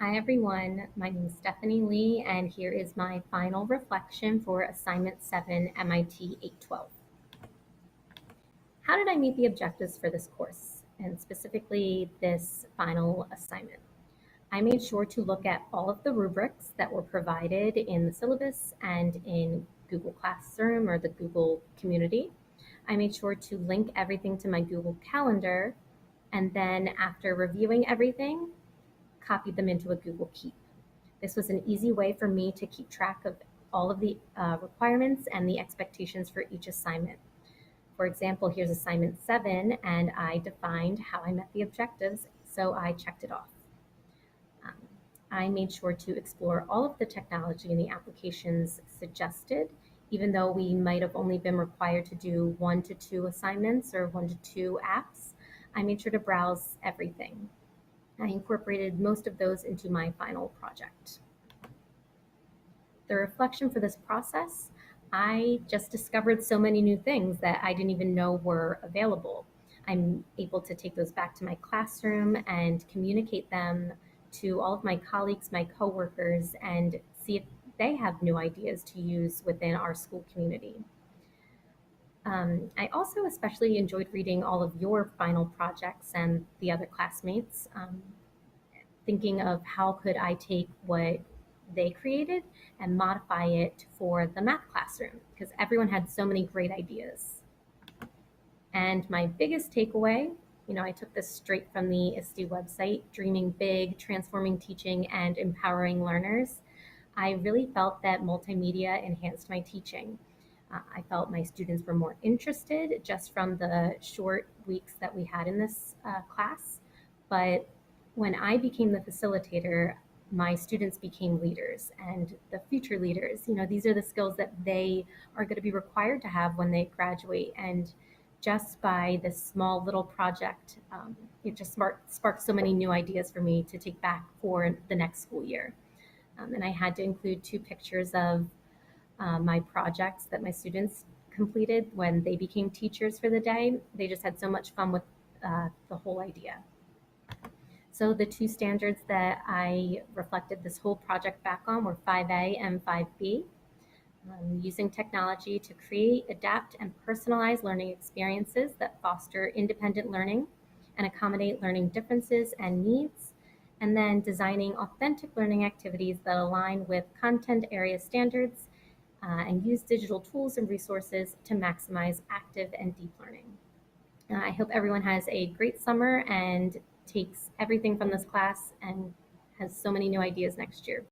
Hi everyone, my name is Stephanie Lee and here is my final reflection for Assignment 7 MIT 812. How did I meet the objectives for this course, and specifically this final assignment? I made sure to look at all of the rubrics that were provided in the syllabus and in Google Classroom or the Google community. I made sure to link everything to my Google Calendar, and then after reviewing everything, copied them into a Google Keep. This was an easy way for me to keep track of all of the requirements and the expectations for each assignment. For example, here's assignment 7, and I defined how I met the objectives, so I checked it off. Um, I made sure to explore all of the technology and the applications suggested, even though we might have only been required to do 1 to 2 assignments or 1 to 2 apps. I made sure to browse everything. I incorporated most of those into my final project. The reflection for this process, I just discovered so many new things that I didn't even know were available. I'm able to take those back to my classroom and communicate them to all of my colleagues, my coworkers, and see if they have new ideas to use within our school community. I also especially enjoyed reading all of your final projects and the other classmates, thinking of how could I take what they created and modify it for the math classroom, because everyone had so many great ideas. And my biggest takeaway, I took this straight from the ISTE website, Dreaming Big, Transforming Teaching and Empowering Learners. I really felt that multimedia enhanced my teaching. I felt my students were more interested just from the short weeks that we had in this class. But when I became the facilitator, my students became leaders and the future leaders. These are the skills that they are going to be required to have when they graduate. And just by this small little project, it just sparked so many new ideas for me to take back for the next school year. And I had to include 2 pictures of my projects that my students completed when they became teachers for the day. They just had so much fun with the whole idea. So the 2 standards that I reflected this whole project back on were 5A and 5B. Using technology to create, adapt, and personalize learning experiences that foster independent learning and accommodate learning differences and needs, and then designing authentic learning activities that align with content area standards and use digital tools and resources to maximize active and deep learning. I hope everyone has a great summer and takes everything from this class and has so many new ideas next year.